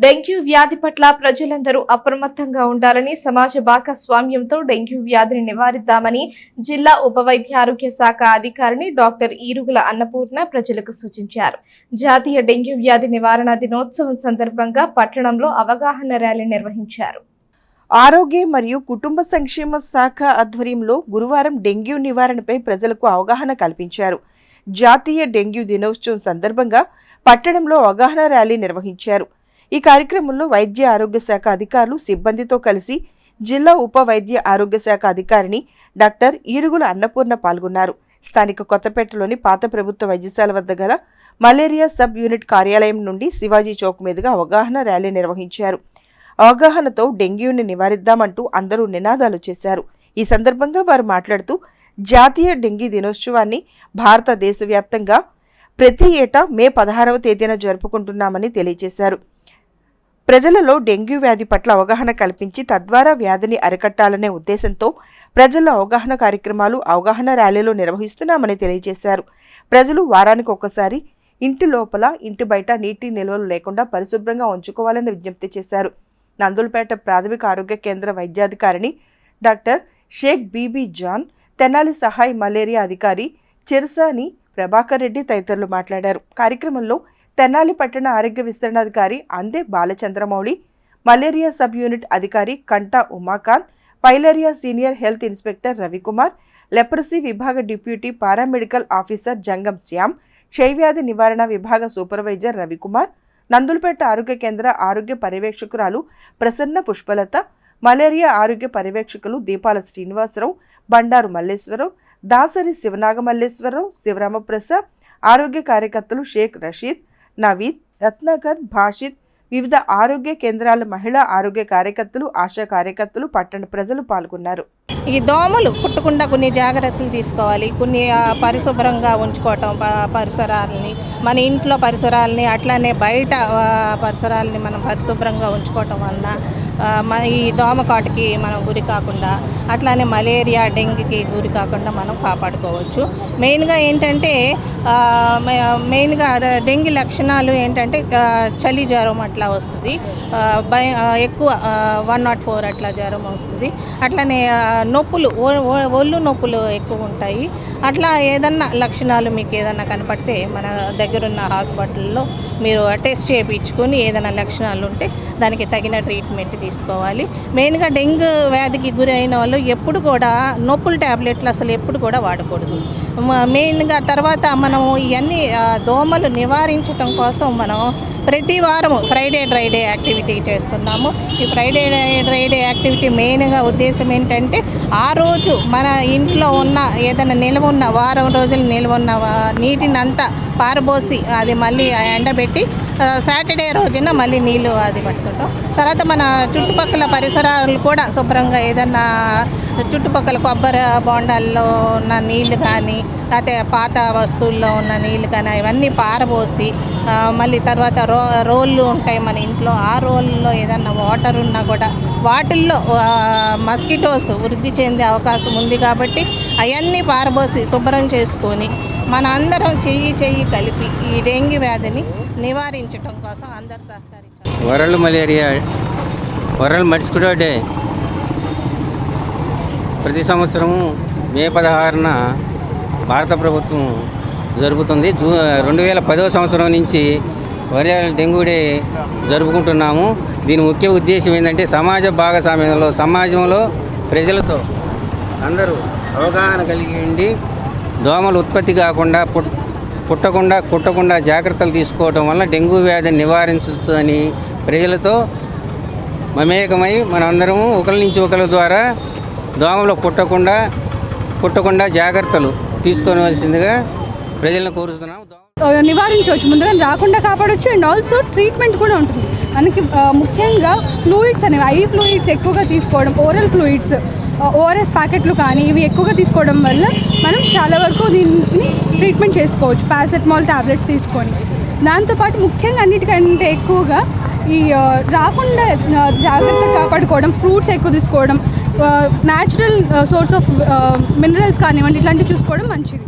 Dengue వ్యాధి పట్ల ప్రజలందరూ అప్రమత్తంగా ఉండాలని, సమాజ భాగస్వామ్యంతో డెంగ్యూ వ్యాధిని నివారిద్దామని జిల్లా ఉప వైద్య ఆరోగ్య శాఖ అధికారిని డాక్టర్ ఈరుగుల అన్నపూర్ణ ప్రజలకు సూచించారు. జాతీయ డెంగ్యూ వ్యాధి నివారణ దినోత్సవం సందర్భంగా పట్టణంలో అవగాహన ర్యాలీ నిర్వహించారు. ఆరోగ్య మరియు కుటుంబ సంక్షేమ శాఖ ఆధ్వర్యంలో గురువారం డెంగ్యూ నివారణపై ప్రజలకు అవగాహన కల్పించారు. జాతీయ డెంగ్యూ దినోత్సవం సందర్భంగా పట్టణంలో అవగాహన ర్యాలీ నిర్వహించారు. ఈ కార్యక్రమంలో వైద్య ఆరోగ్య శాఖ అధికారులు సిబ్బందితో కలిసి జిల్లా ఉప వైద్య ఆరోగ్య శాఖ అధికారిని డాక్టర్ ఈరుగుల అన్నపూర్ణ పాల్గొన్నారు. స్థానిక కొత్తపేటలోని పాత ప్రభుత్వ వైద్యశాల వద్ద గల మలేరియా సబ్ యూనిట్ కార్యాలయం నుండి శివాజీ చౌక్ మీదుగా అవగాహన ర్యాలీ నిర్వహించారు. అవగాహనతో డెంగ్యూని నివారిద్దామంటూ అందరూ నినాదాలు చేశారు. ఈ సందర్భంగా వారు మాట్లాడుతూ జాతీయ డెంగీ దినోత్సవాన్ని భారతదేశ వ్యాప్తంగా ప్రతి ఏటా మే 16వ తేదీన జరుపుకుంటున్నామని తెలియజేశారు. ప్రజలలో డెంగ్యూ వ్యాధి పట్ల అవగాహన కల్పించి తద్వారా వ్యాధిని అరికట్టాలనే ఉద్దేశంతో ప్రజల్లో అవగాహన కార్యక్రమాలు, అవగాహన ర్యాలీలు నిర్వహిస్తున్నామని తెలియజేశారు. ప్రజలు వారానికి ఒకసారి ఇంటి లోపల, ఇంటి బయట నీటి నిల్వలు లేకుండా పరిశుభ్రంగా ఉంచుకోవాలని విజ్ఞప్తి చేశారు. నందులపేట ప్రాథమిక ఆరోగ్య కేంద్ర వైద్యాధికారిని డాక్టర్ షేక్ బీబీ జాన్, తెనాలి సహాయ మలేరియా అధికారి చిరసాని ప్రభాకర్ రెడ్డి తదితరులు మాట్లాడారు. కార్యక్రమంలో తెనాలి పట్టణ ఆరోగ్య విస్తరణాధికారి అందే బాలచంద్రమౌళి, మలేరియా సబ్ యూనిట్ అధికారి కంటా Umakant, filaria senior health inspector Ravikumar, leprosy విభాగ డిప్యూటీ పారామెడికల్ ఆఫీసర్ జంగం శ్యామ్, క్షయవ్యాధి నివారణ విభాగ సూపర్వైజర్ రవికుమార్, నందులపేట ఆరోగ్య కేంద్ర ఆరోగ్య పర్యవేక్షకురాలు ప్రసన్న పుష్పలత, మలేరియా ఆరోగ్య పర్యవేక్షకులు దీపాల శ్రీనివాసరావు, బండారు మల్లేశ్వరరావు, దాసరి శివనాగమల్లేశ్వరరావు, శివరామప్రసాద్, ఆరోగ్య కార్యకర్తలు షేక్ రషీద్, నవీద్, రత్నాకర్, భాషిద్, వివిధ ఆరోగ్య కేంద్రాల మహిళా ఆరోగ్య కార్యకర్తలు, ఆశా కార్యకర్తలు, పట్టణ ప్రజలు పాల్గొన్నారు. ఈ దోమలు కుట్టకుండా కొన్ని జాగ్రత్తలు తీసుకోవాలి. కొన్ని పరిశుభ్రంగా ఉంచుకోవటం పరిసరాలని, మన ఇంట్లో పరిసరాలని, అట్లానే బయట పరిసరాలని మనం పరిశుభ్రంగా ఉంచుకోవటం వలన ఈ దోమకాటుకి మనం గురి కాకుండా, అట్లానే మలేరియా, డెంగ్యూకి గురి కాకుండా మనం కాపాడుకోవచ్చు. మెయిన్గా ఏంటంటే డెంగ్యూ లక్షణాలు ఏంటంటే చలి జ్వరం అట్లా వస్తుంది, ఎక్కువ 104 అట్లా జ్వరం వస్తుంది. అట్లానే నొప్పులు, ఒళ్ళు నొప్పులు ఎక్కువ ఉంటాయి. అట్లా ఏదన్నా లక్షణాలు మీకు ఏదన్నా కనపడితే మన దగ్గరున్న హాస్పిటల్లో మీరు టెస్ట్ చేయించుకొని ఏదైనా లక్షణాలు ఉంటే దానికి తగిన ట్రీట్మెంట్ తీసుకోవాలి. మెయిన్గా డెంగ్యూ వ్యాధికి గురి అయిన వాళ్ళు ఎప్పుడు కూడా నొప్పుల ట్యాబ్లెట్లు అసలు ఎప్పుడు కూడా వాడకూడదు. మెయిన్గా తర్వాత మనం ఇవన్నీ దోమలు నివారించడం కోసం మనం ప్రతి వారం ఫ్రైడే డ్రై డే యాక్టివిటీ చేస్తున్నాము. ఈ ఫ్రైడే డ్రై డే యాక్టివిటీ మెయిన్గా ఉద్దేశం ఏంటంటే ఆ రోజు మన ఇంట్లో ఉన్న ఏదైనా నిల్వ ఉన్న వారం రోజులు నిల్వ ఉన్న నీటిని అంతా పారబోసి అది మళ్ళీ ఎండబెట్టి సాటర్డే రోజున మళ్ళీ నీళ్ళు అది పట్టుకుంటాం. తర్వాత మన చుట్టుపక్కల పరిసరాలు కూడా శుభ్రంగా ఏదన్నా చుట్టుపక్కల కొబ్బరి బోండాల్లో ఉన్న నీళ్లు కానీ, లేకపోతే పాత వస్తువుల్లో ఉన్న నీళ్ళు కానీ ఇవన్నీ పారబోసి మళ్ళీ తర్వాత రోళ్ళు ఉంటాయి మన ఇంట్లో, ఆ రోల్లో ఏదన్నా వాటర్ ఉన్నా కూడా వాటిల్లో మస్కిటోస్ వృద్ధి చెందే అవకాశం ఉంది. కాబట్టి అవన్నీ పారబోసి శుభ్రం చేసుకొని మన అందరం చెయ్యి కలిపి ఈ డెంగ్యూ వ్యాధిని నివారించడం కోసం అందరు సహకరించారు. World malaria, world mosquito day ప్రతి సంవత్సరము మే 16న భారత ప్రభుత్వం జరుపుతుంది. 2010వ సంవత్సరం నుంచి వరల్డ్ డెంగ్యూ డే జరుపుకుంటున్నాము. దీని ముఖ్య ఉద్దేశం ఏంటంటే సమాజ భాగస్వామ్యంలో, సమాజంలో ప్రజలతో అందరూ అవగాహన కలిగి ఉండి దోమలు ఉత్పత్తి కాకుండా, కుట్టకుండా జాగ్రత్తలు తీసుకోవడం వల్ల డెంగ్యూ వ్యాధిని నివారించుతుందని ప్రజలతో మమేకమై మనందరము ఒకరి నుంచి ఒకరి ద్వారా దోమలు కుట్టకుండా జాగ్రత్తలు తీసుకోవలసిందిగా ప్రజలను కోరుతున్నాం. నివారించవచ్చు, ముందుగా రాకుండా కాపాడవచ్చు. అండ్ ఆల్సో ట్రీట్మెంట్ కూడా ఉంటుంది మనకి. ముఖ్యంగా ఫ్లూయిడ్స్ అనేవి, ఐ ఫ్లూయిడ్స్ ఎక్కువగా తీసుకోవడం, ఓరల్ ఫ్లూయిడ్స్, ఓఆర్ఎస్ ప్యాకెట్లు కానీ ఇవి ఎక్కువగా తీసుకోవడం వల్ల మనం చాలా వరకు దీన్ని ట్రీట్మెంట్ చేసుకోవచ్చు, పారాసెటమాల్ టాబ్లెట్స్ తీసుకొని. దాంతోపాటు ముఖ్యంగా అన్నిటికంటే ఎక్కువగా ఈ రాకుండా జాగ్రత్తగా కాపాడుకోవడం, ఫ్రూట్స్ ఎక్కువ తీసుకోవడం, న్యాచురల్ సోర్స్ ఆఫ్ మినరల్స్ కానివ్వండి, ఇట్లాంటివి చూసుకోవడం మంచిది.